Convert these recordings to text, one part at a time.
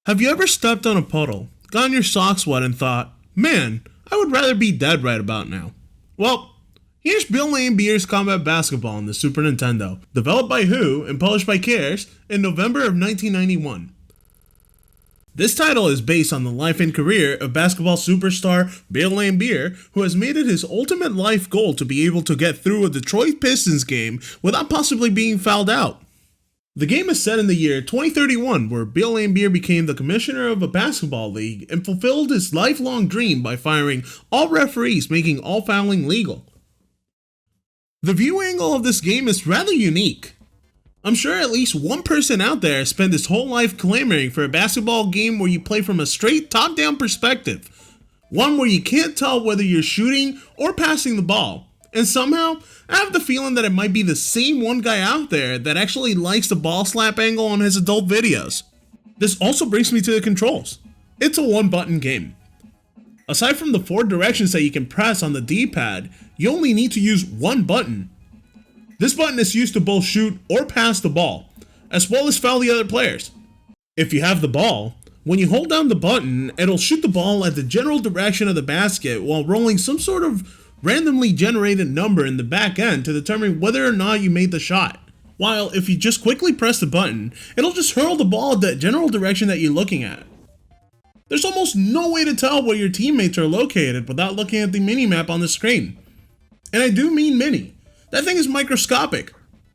Have you ever stepped on a puddle, gotten your socks wet, and thought, man, I would rather be dead right about now? Well, here's Bill Laimbeer's Combat Basketball on the Super Nintendo, developed by Who and published by Cares in November of 1991. This title is based on the life and career of basketball superstar Bill Laimbeer, who has made it his ultimate life goal to be able to get through a Detroit Pistons game without possibly being fouled out. The game is set in the year 2031, where Bill Laimbeer became the commissioner of a basketball league and fulfilled his lifelong dream by firing all referees, making all fouling legal. The view angle of this game is rather unique. I'm sure at least one person out there spent his whole life clamoring for a basketball game where you play from a straight top-down perspective, one where you can't tell whether you're shooting or passing the ball. And somehow, I have the feeling that it might be the same one guy out there that actually likes the ball slap angle on his adult videos. This also brings me to the controls. It's a one-button game. Aside from the 4 directions that you can press on the D-pad, you only need to use one button. This button is used to both shoot or pass the ball, as well as foul the other players. If you have the ball, when you hold down the button, it'll shoot the ball at the general direction of the basket while rolling some sort of randomly generated number in the back end to determine whether or not you made the shot. While if you just quickly press the button, it'll just hurl the ball at the general direction that you're looking at. There's almost no way to tell where your teammates are located without looking at the minimap on the screen. And I do mean mini. That thing is microscopic.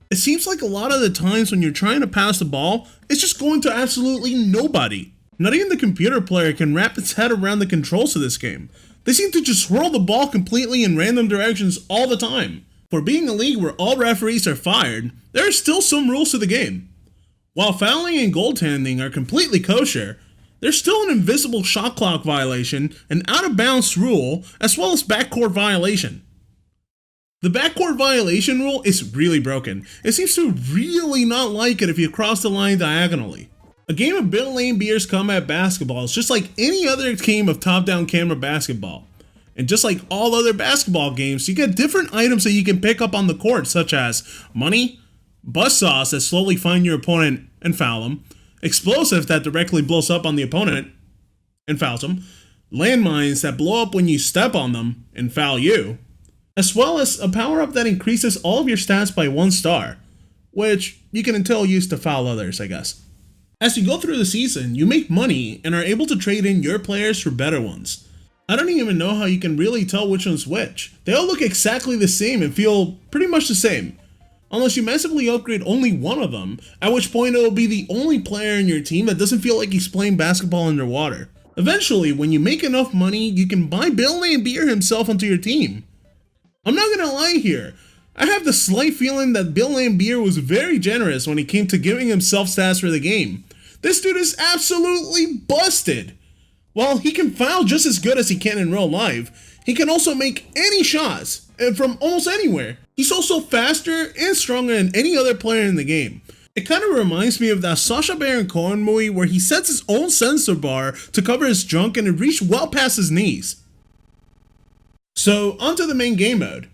It seems like a lot of the times when you're trying to pass the ball, it's just going to absolutely nobody. Not even the computer player can wrap its head around the controls of this game. They seem to just swirl the ball completely in random directions all the time. For being a league where all referees are fired, there are still some rules to the game. While fouling and goaltending are completely kosher, there's still an invisible shot clock violation, an out of bounds rule, as well as backcourt violation. The backcourt violation rule is really broken. It seems to really not like it if you cross the line diagonally. A game of Bill Laimbeer's Combat Basketball is just like any other game of top-down camera basketball. And just like all other basketball games, you get different items that you can pick up on the court, such as money, buzzsaws that slowly find your opponent and foul them, explosives that directly blows up on the opponent and fouls them, landmines that blow up when you step on them and foul you, as well as a power-up that increases all of your stats by 1 star, which you can until use to foul others, I guess. As you go through the season, you make money and are able to trade in your players for better ones. I don't even know how you can really tell which one's which. They all look exactly the same and feel pretty much the same, unless you massively upgrade only one of them, at which point it will be the only player in your team that doesn't feel like he's playing basketball underwater. Eventually, when you make enough money, you can buy Bill Laimbeer himself onto your team. I'm not gonna lie here, I have the slight feeling that Bill Laimbeer was very generous when it came to giving himself stats for the game. This dude is absolutely busted! While he can foul just as good as he can in real life, he can also make any shots, and from almost anywhere. He's also faster and stronger than any other player in the game. It kind of reminds me of that Sacha Baron Cohen movie where he sets his own sensor bar to cover his junk and it reached well past his knees. So, onto the main game mode.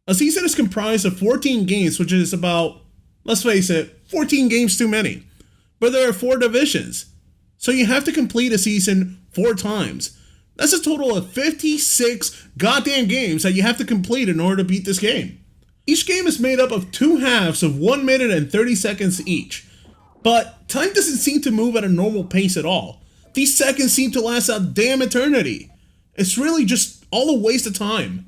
A season is comprised of 14 games, which is about, let's face it, 14 games too many. But there are 4 divisions, so you have to complete a season 4 times. That's a total of 56 goddamn games that you have to complete in order to beat this game. Each game is made up of 2 halves of 1 minute and 30 seconds each. But time doesn't seem to move at a normal pace at all. These seconds seem to last a damn eternity. It's really just all a waste of time.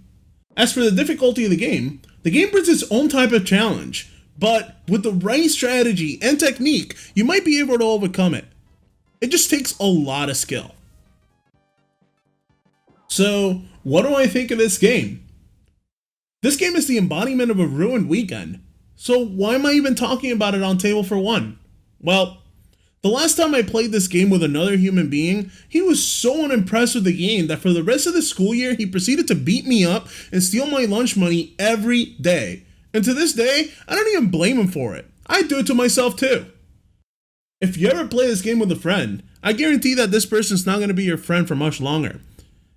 As for the difficulty of the game brings its own type of challenge. But with the right strategy and technique, you might be able to overcome it. It just takes a lot of skill. So, what do I think of this game? This game is the embodiment of a ruined weekend. So why am I even talking about it on Table for One? Well, the last time I played this game with another human being, he was so unimpressed with the game that for the rest of the school year, he proceeded to beat me up and steal my lunch money every day. And to this day, I don't even blame him for it. I do it to myself too. If you ever play this game with a friend, I guarantee that this person's not going to be your friend for much longer.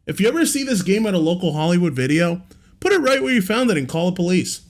If you ever see this game at a local Hollywood video, put it right where you found it and call the police.